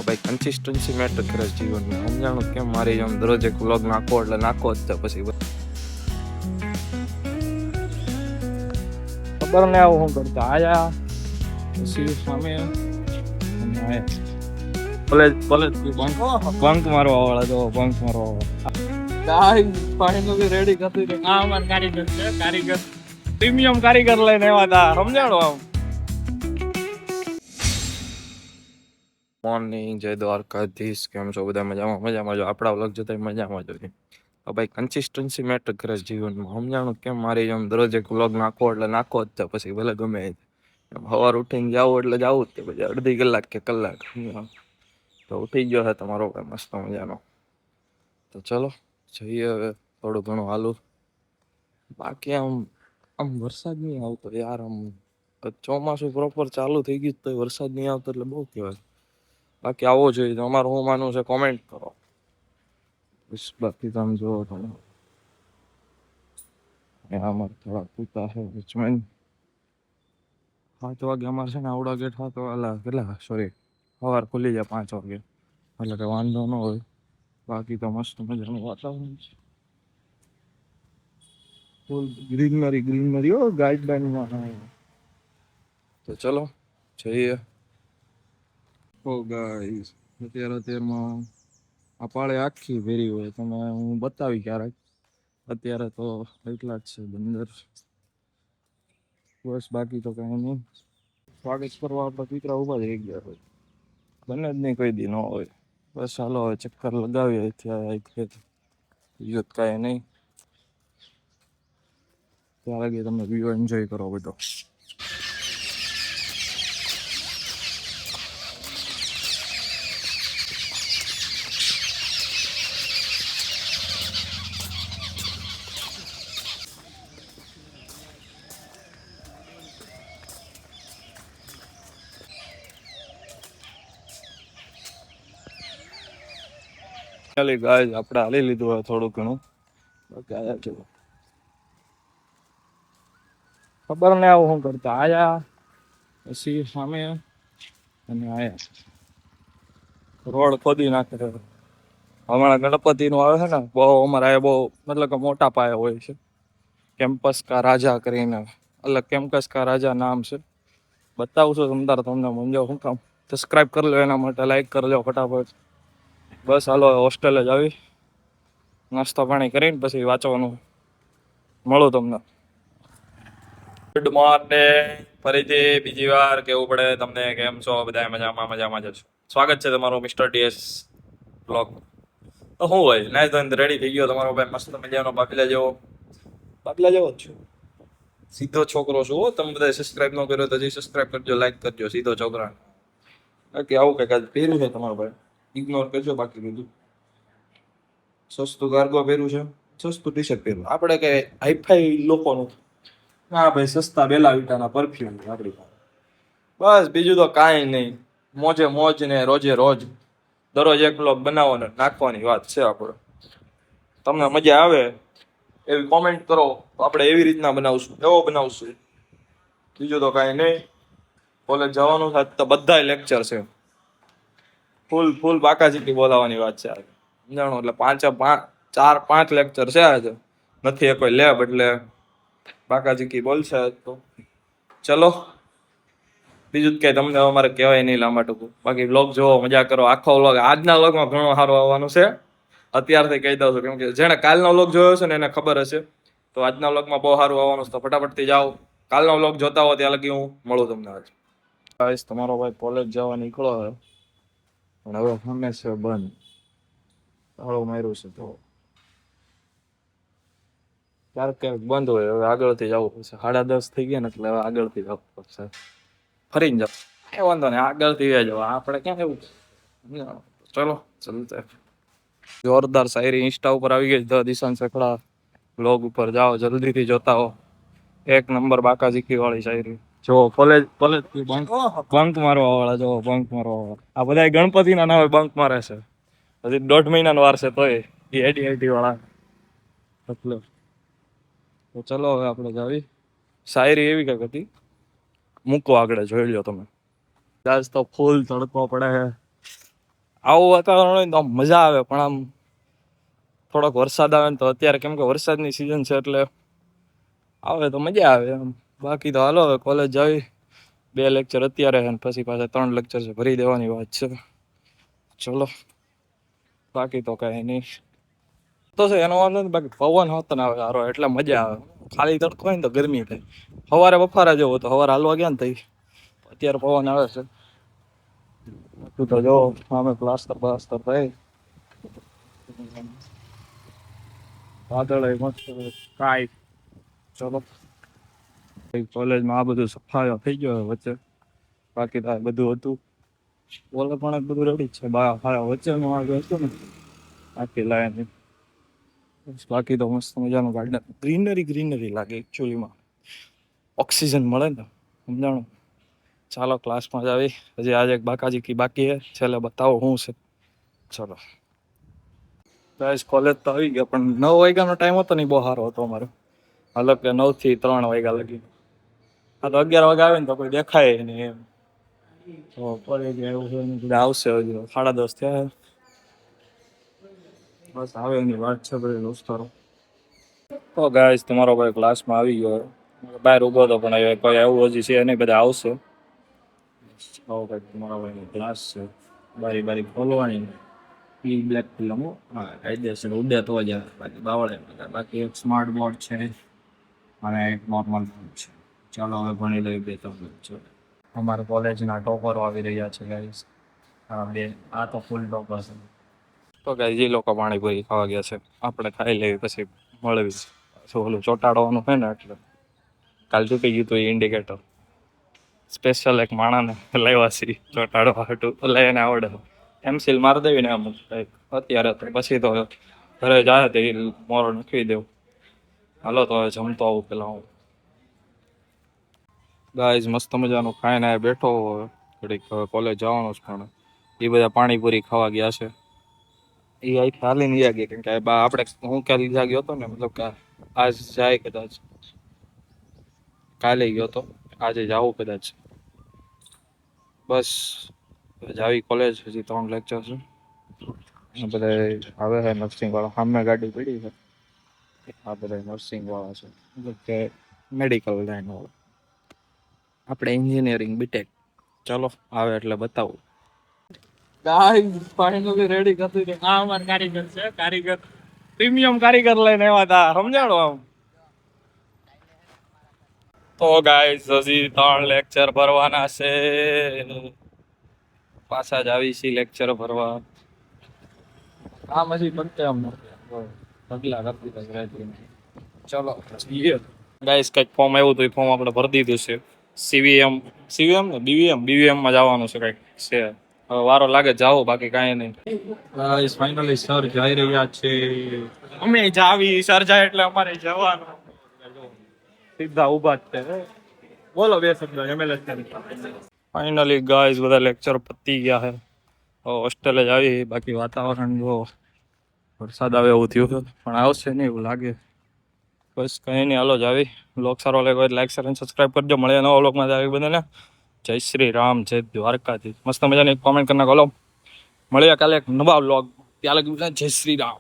ભાઈ consistency matter કરે છે જીવનમાં. સમજાણું કેમ મારી જેમ દરરોજ એક વ્લોગ નાખો એટલે નાખો જ તો પછી ખબર ને આવું શું કરતા આયા પછી સામે કોલેજ બંક મારવા વાળા જો બંક મારવા વાળા કાઈ ફાઇનલી રેડી કરી દે. આ અમાર કારીગર છે, કારીગર પ્રીમિયમ કારીગર લઈને આવ્યા હતા. સમજાણો આમ મોર્નિંગ જય દ્વારકાધીશ. કેમ છો બધા? મજામાં જો આપણા વ્લોગ જોતા મજામાં જોઈએ. ભાઈ કન્સિસ્ટન્સી મેટર કરે છે જીવનમાં. સમજાણું કેમ મારી જેમ દરરોજ એક વ્લોગ નાખો એટલે નાખો જ તો પછી ભલે ગમે સવાર ઉઠીને જાવું એટલે જાવું જ તે પછી અડધી કલાક કે કલાક તો ઉઠી ગયો છે તમારો ભાઈ મસ્ત મજાનો. તો ચલો જઈએ હવે થોડું ઘણું હાલું. બાકી આમ વરસાદ નહીં આવતો યાર. આમ ચોમાસું પ્રોપર ચાલુ થઈ ગયું તો વરસાદ નહીં આવતો એટલે બહુ કહેવાય. બાકી આવો જોઈએ તો અમારું શું માનવું છે કોમેન્ટ કરો. બાકી તમે જોવો તમે અમારે થોડા પૂતા છે વોચમેન. 7 વાગે અમારે છે ને આવડા ગેટ 7 વાગે કેટલા સોરી સવાર ખુલી જાય 5 વાગે એટલે કે વાંધો ન હોય. બાકી તો મસ્ત મજાનું વાતાવરણ છે. ફૂલ ગ્રીનરી હો ગાઈડલાઈનમાં. તો ચલો જઈએ. ઓ ગાઈસ અત્યારમાં આ પાળે આખી ભેરી હોય તમે હું બતાવી ક્યારેક. અત્યારે તો એટલા જ છે બંદર બસ. બાકી તો કઈ નહીં. સ્વાગત કરવા આપણા દીકરા ઉભા જ રહી ગયા હોય. બને જ નહીં કોઈ દી ન હોય. બસ હાલો હવે ચક્કર લગાવીએ ત્યાં બીજું કાંઈ નહીં. ત્યાં લાગી તમે વ્યૂ એન્જોય કરો બધો. ચાલી ગાય આપણે હાલી લીધું હોય થોડું ઘણું. બાકી આયા ચલો ખબર ને આવું શું કરતા આયા પછી સામે અને આયા રોડ ખોદી નાખે. હમણાં ગણપતિ નું આવે છે ને બહુ અમારે આ બહુ મતલબ કે મોટા પાયે હોય છે. કેમ્પસ કા રાજા કરીને અલગ કેમ્પસ કા રાજા નામ છે. બતાવું છું તમને સમજાવ શું કામ. સબસ્ક્રાઈબ કરી લો એના માટે, લાઈક કરી લો ફટાફટ. બસ હાલો હોસ્ટેલે જ આવી નાસ્તો પાણી કરીને પછી વાંચવાનું મળું તમને. ગુડ મોર્નિંગ ફરીથી બીજી વાર કેવું પડે તમને. કેમ છો બધા? મજામાં જ છો. સ્વાગત છે તમારું મિસ્ટર ડીએસ બ્લોગ. તો શું હોય નાઈ તો રેડી થઈ ગયો તમારો ભાઈ મસ્ત મજાનો બાફીલા જેવો જ છું. સીધો છોકરો છું હો. તમે બધા સબસ્ક્રાઈબ ન કર્યો તો હજી સબસ્ક્રાઈબ કરજો, લાઈક કરજો. સીધો છોકરા. બાકી આવું કંઈક આજ પહેર્યું છે તમારો ભાઈ ઇગ્નોર કરજો. બાકી બધું સસ્તું કાર્ગો પહેર્યું છે, સસ્તું ટી શર્ટ પહેર્યું. આપણે કે હાઈફાઈ લોકોનું ના ભાઈ સસ્તા બેલા વિટાના પરફ્યુમ આપણી પાસે. બસ બીજું તો કાંઈ નહીં. મોજે મોજ ને રોજે રોજ દરરોજ એક વ્લોગ બનાવો ને નાખવાની વાત છે આપણે. તમને મજા આવે એવી કોમેન્ટ કરો તો આપણે એવી રીતના બનાવશું, એવો બનાવશું. બીજું તો કાંઈ નહીં. કોલેજ જવાનું થાય તો બધાય લેક્ચર છે. ફૂલ બાકાજીકી બોલાવાની વાત છે આજે. સમજાણું એટલે 4-5 લેક્ચર છે આજે. નથી એ કોઈ લેબ એટલે બાકાજીકી બોલશે તો ચલો. બીજું જ કઈ તમને અમારે કહેવાય નહીં લાંબા ટૂંકું. બાકી વ્લોગ જોવો, મજા કરો. આખો વ્લોગ આજના વ્લોગમાં ઘણો સારું આવવાનું છે. અત્યારથી કહી દઉં છું કેમ કે જેણે કાલનો વ્લોગ જોયો છે ને એને ખબર હશે. તો આજના વ્લોગમાં બહુ સારું આવવાનું છે. તો ફટાફટથી જાઓ. કાલનો વ્લોગ જોતા હો ત્યાં લગી હું મળું તમને આજ. ગાઈસ તમારો ભાઈ કોલેજ જવા નીકળ્યો છે પણ હવે સામે છે બંધ. તાળું માર્યું છે તો ક્યારેક બંધ હોય. હવે આગળથી જવું પડશે. 10:30 થઈ ગયા ને એટલે હવે આગળથી જવું પડશે. ફરીને જાવ એ વાંધો નહીં. આગળથી જવા આપણે ક્યાં એવું. ચલો ચલતે. જોરદાર શાયરી ઇન્સ્ટા ઉપર આવી ગઈ. દિશાન સખડા વ્લોગ ઉપર જાઓ જલ્દીથી જોતા હો. 1 નંબર બાકાજીકી વાળી શાયરી. જો કોલેજ બંક મારવા વાળા જો બંક મારવા વાળા આ બધા ગણપતિના નામે બંક મારે છે. હજી 1.5 મહિનાનો વાર છે તોય એ એડી વાળા. એટલે તો ચલો હવે આપણે જાવી. શાયરી એવી કંઈક હતી. મૂકો આગળ જોઈ લો તમે. આજ તો ફૂલ તડકો પડે છે. આવું વાતાવરણ હોય ને તો આમ મજા આવે, પણ આમ થોડોક વરસાદ આવે ને તો અત્યારે કેમ કે વરસાદની સિઝન છે એટલે આવે તો મજા આવે એમ. બાકી તો હાલો હવે કોલેજ જાવી, 2 લેક્ચર અત્યારે અને પછી પાછા 3 લેક્ચર છે, ભરી દેવાની વાત છે. ચલો બાકી તો કઈ નહીં તો છે એનો વાંધો નથી, બાકી પવન હોતો ને આવે સારો એટલે મજા આવે. ખાલી તડકો હોય ને તો ગરમી થાય. સવારે બફારા જેવો તો સવારે હાલવા ગયા ને થઈ, અત્યારે પવન આવે છે. તું તો જો સામે પ્લાસ્ટર થાય, વાદળ મસ્ત કાય. ચલો કોલેજમાં આ બધું સફાયો થઈ ગયો વચ્ચે, બાકી તો બધું હતું બોલે પણ બધું રેડી જ છે. વચ્ચેનું આગળ હતું ને આખી લાઈન, બાકી તો મસ્ત મજાનું ગાર્ડન, ગ્રીનરી લાગે એકચ્યુઅલીમાં. ઓક્સિજન મળે ને, સમજાણું. ચાલો ક્લાસમાં જ આવી, હજી આજે બાકાજી કી બાકી હે, છેલ્લે બતાવો શું છે. ચલો ગાઈસ કોલેજ તો આવી ગયા, પણ 9 વાગ્યાનો ટાઈમ હતો ને બહુ સારો હતો અમારો. હાલો કે 9 થી 3 વાગ્યા લગી. આ તો 11 વાગે આવે ને તો કોઈ દેખાય નહીં એમ. તો કોલેજ એવું છે, આવશે હજી 10:30 થયા, બસ આવે એની વાત છે બધી દોસ્તારો. તો ગાઈસ તમારો ભાઈ ક્લાસમાં આવી ગયો, બહાર ઉભો હતો પણ હવે કોઈ આવું હજી છે નહીં, બધા આવશે. તમારા ભાઈનો ક્લાસ છે, બારી ખોલવાની, બ્લેક ફિલ્મ કાયદેસર ઉડે તો જ બાકી બાવળે. બાકી એક સ્માર્ટ બોર્ડ છે અને એક નોર્મલ બોર્ડ છે. ચાલો હવે ભણી લઈએ 2-3 લેક્ચર. અમારા કોલેજના ટોપરો આવી રહ્યા છે ગાઈસ. આ તો ફૂલ ટોપર છે. તો ગાઈસ એ લોકો પાણીપુરી ખાવા ગયા છે, આપણે ખાઈ લેવી પછી મળવી. ઓલું ચોટાડવાનું હોય ને એટલે કાલ તૂટી ગયું હતું એ ઇન્ડિકેટર. સ્પેશિયલ એક માણાને લાવ્યા છીએ ચોટાડવા હાટું, લઈને આવડે એમસીલ મારી દેવી ને અમુક અત્યારે તો, પછી તો ઘરે જાય તો એ મોરો નખવી દેવું. હાલો તો હવે જમતો આવું પેલા હું. ગાઈઝ મસ્ત મજાનું ખાઈને બેઠો હવે, ઘડીક કોલેજ જવાનું છે, પણ એ બધા પાણીપુરી ખાવા ગયા છે. એ અહીં હાલીને ગયા કેમ કે આપણે હું ક્યાં લીધા ગયો હતો ને, મતલબ કે આજ જાય કદાચ, કાલે ગયો હતો, આજે જાવું કદાચ. બસ જાવી કોલેજ, હજી 3 લેક્ચર છે. બધા આવે છે નર્સિંગ વાળા, સામે ગાડી પડી છે. આ બધા નર્સિંગ વાળા છે, મતલબ કે મેડિકલ લાઈન વાળા. આપણે એન્જિનિયરિંગ બીટેક. ચલો આવે એટલે બતાવું. ગાઈસ ફાઇનલી રેડી કરી દીધી. આ અમાર કારીગર છે, કારીગર પ્રીમિયમ કારીગર લઈને આવ્યા હતા, સમજાણો આમ. તો ગાઈસ હજી 3 લેક્ચર ભરવાના છે, પાછા જ આવી છે લેક્ચર ભરવા. આમ હજી બનતે આમ ઢગલા કરી દીધા. ચલો જઈએ ગાઈસ. કંઈક ફોર્મ આવ્યું હતું, એ ફોર્મ આપણે ભરી દીધું છે. સીવીએમ ને બીવીએમ માં જવાનું છે કંઈક છે. હવે વારો લાગે જાઓ, બાકી કાંઈ નહીં. ગાઈસ ફાઇનલી સર જઈ રહ્યા છે, અમે જાવી, સર જાય એટલે અમારે જવાનું. સીધા ઊભા જ છે. બોલો 2 શબ્દ એમએલએસ. ફાઇનલી ગાઈસ બધા લેક્ચર પતી ગયા છે, હોસ્ટેલે જ આવી. બાકી વાતાવરણ જો વરસાદ આવે એવું થયું છે, પણ આવશે નહીં એવું લાગે. બસ કંઈ નહીં, હાલો જ આવી. બ્લોગ સારો લાગ્યો હોય લાઈક શેર અને સબસ્ક્રાઈબ કરજો. મળીએ નવા બ્લોગમાં આવી બધાને. જય શ્રી રામ, જય દ્વારકાધીશ. મસ્ત મજાની કોમેન્ટ કરી નાખો. મળીએ કાલે એક નવા બ્લોગ. ત્યાં લગી જય શ્રી રામ.